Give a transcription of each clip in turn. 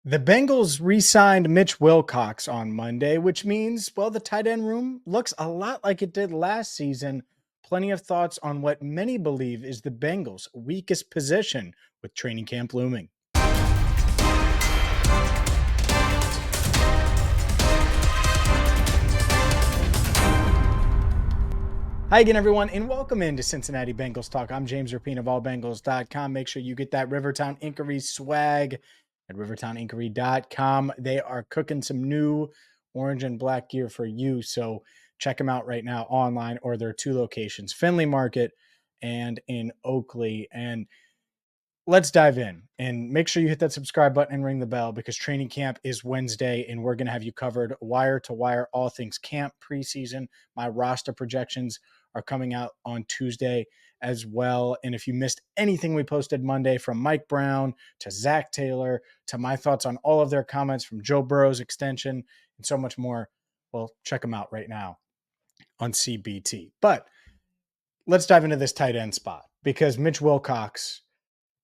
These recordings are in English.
The Bengals re-signed Mitch Wilcox on Monday, which means, well, the tight end room looks a lot like it did last season. Plenty of thoughts on what many believe is the Bengals' weakest position with training camp looming. Hi again, everyone, and welcome into Cincinnati Bengals Talk. I'm James Rapien of allbengals.com. Make sure you get that Rivertown Inquiry swag at rivertowninquiry.com. They are cooking some new orange and black gear for you, so check them out right now online, or there are two locations, Findlay Market and in Oakley. And let's dive in and make sure you hit that subscribe button and ring the bell, because training camp is Wednesday and we're going to have you covered wire to wire, all things camp, preseason. My roster projections are coming out on Tuesday as well. And if you missed anything we posted Monday, from Mike Brown to Zach Taylor to my thoughts on all of their comments, from Joe Burrow's extension and so much more, well, check them out right now on CBT. But let's dive into this tight end spot, because Mitch Wilcox,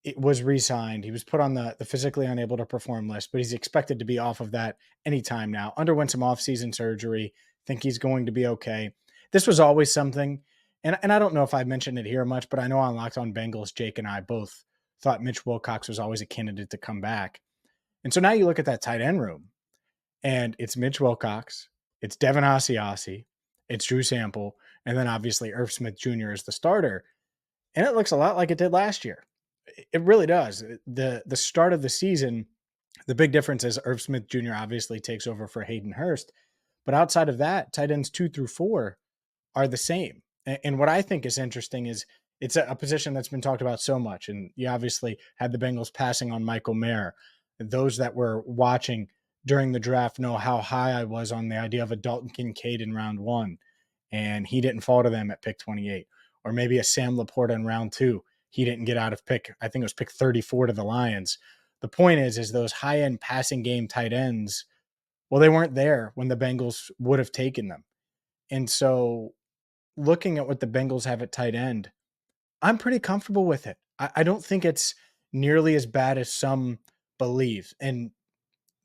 it was re-signed. He was put on the physically unable to perform list, but he's expected to be off of that anytime now. Underwent some offseason surgery. Think he's going to be okay. This was always something, and I don't know if I mentioned it here much, but I know on Locked On Bengals, Jake and I both thought Mitch Wilcox was always a candidate to come back. And so now you look at that tight end room, and it's Mitch Wilcox, it's Devin Asiasi, it's Drew Sample, and then obviously Irv Smith Jr. is the starter. And it looks a lot like it did last year. It really does. The start of the season, the big difference is Irv Smith Jr. obviously takes over for Hayden Hurst. But outside of that, tight ends 2 through 4 are the same. And what I think is interesting is it's a position that's been talked about so much. And you obviously had the Bengals passing on Michael Mayer. Those that were watching during the draft know how high I was on the idea of a Dalton Kincaid in round 1. And he didn't fall to them at pick 28. Or maybe a Sam Laporta in round 2. He didn't get out of I think it was pick 34 to the Lions. The point is those high-end passing game tight ends, well, they weren't there when the Bengals would have taken them. And so looking at what the Bengals have at tight end, I'm pretty comfortable with it. I don't think it's nearly as bad as some believe. And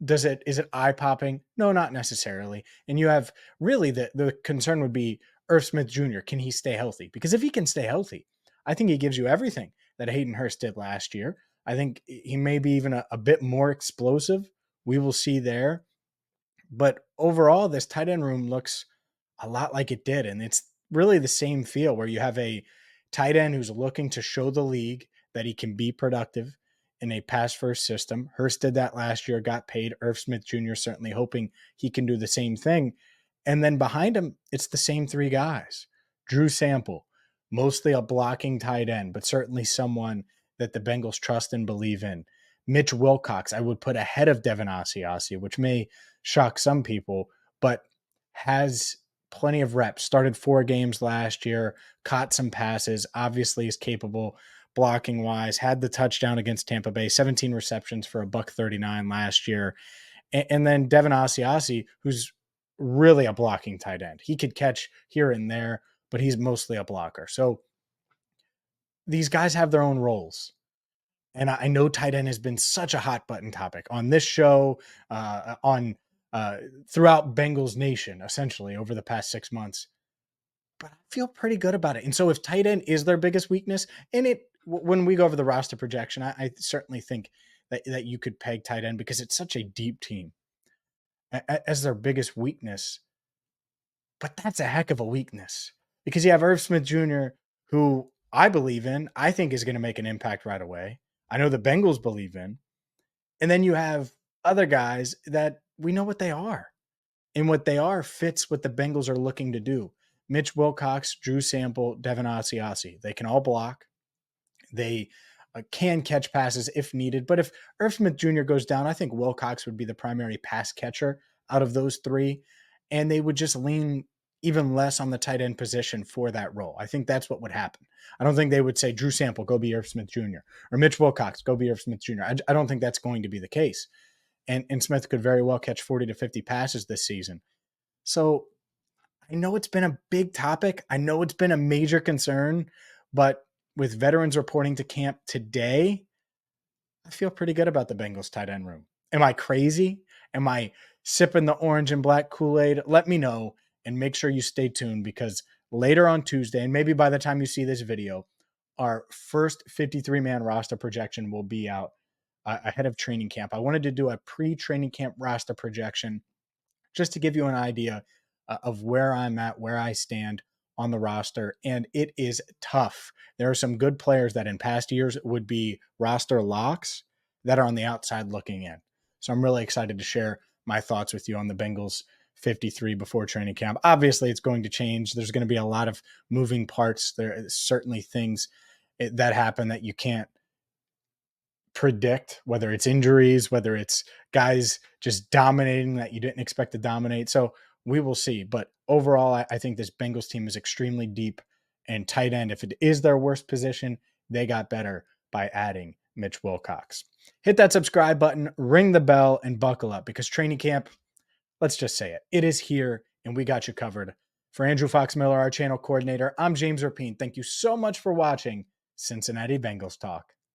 is it eye-popping? No, not necessarily. And you have really the concern would be Irv Smith Jr. Can he stay healthy? Because if he can stay healthy, I think he gives you everything that Hayden Hurst did last year. I think he may be even a bit more explosive. We will see there. But overall, this tight end room looks a lot like it did. And it's really the same feel, where you have a tight end who's looking to show the league that he can be productive in a pass-first system. Hurst did that last year, got paid. Irv Smith Jr. certainly hoping he can do the same thing. And then behind him, it's the same 3 guys. Drew Sample, mostly a blocking tight end, but certainly someone that the Bengals trust and believe in. Mitch Wilcox, I would put ahead of Devin Asiasi, which may shock some people, but has plenty of reps. Started 4 games last year, caught some passes, obviously is capable blocking wise, had the touchdown against Tampa Bay, 17 receptions for $139 last year. And then Devin Asiasi, who's really a blocking tight end. He could catch here and there, but he's mostly a blocker. So these guys have their own roles. And I know tight end has been such a hot button topic on this show, on throughout Bengals Nation, essentially over the past 6 months. But I feel pretty good about it. And so if tight end is their biggest weakness, and when we go over the roster projection, I certainly think that you could peg tight end, because it's such a deep team, as their biggest weakness. But that's a heck of a weakness, because you have Irv Smith Jr., who I believe in, I think is going to make an impact right away. I know the Bengals believe in. And then you have other guys that we know what they are. And what they are fits what the Bengals are looking to do. Mitch Wilcox, Drew Sample, Devin Asiasi. They can all block. They can catch passes if needed. But if Irv Smith Jr. goes down, I think Wilcox would be the primary pass catcher out of those 3. And they would just lean even less on the tight end position for that role. I think that's what would happen. I don't think they would say, Drew Sample, go be Irv Smith Jr., or Mitch Wilcox, go be Irv Smith Jr. I don't think that's going to be the case. And Smith could very well catch 40 to 50 passes this season. So I know it's been a big topic. I know it's been a major concern, but with veterans reporting to camp today, I feel pretty good about the Bengals tight end room. Am I crazy? Am I sipping the orange and black Kool-Aid? Let me know, and make sure you stay tuned, because later on Tuesday, and maybe by the time you see this video, our first 53-man roster projection will be out ahead of training camp. I wanted to do a pre-training camp roster projection just to give you an idea of where I'm at, where I stand on the roster. And it is tough. There are some good players that in past years would be roster locks that are on the outside looking in. So I'm really excited to share my thoughts with you on the Bengals 53 before training camp. Obviously, it's going to change. There's going to be a lot of moving parts. There are certainly things that happen that you can't predict, whether it's injuries, whether it's guys just dominating that you didn't expect to dominate. So we will see. But overall, I think this Bengals team is extremely deep, and tight end, if it is their worst position, they got better by adding Mitch Wilcox. Hit that subscribe button, ring the bell, and buckle up, because training camp, let's just say it is here, and we got you covered. For Andrew Fox Miller, our channel coordinator, I'm James Rapien. Thank you so much for watching Cincinnati Bengals Talk.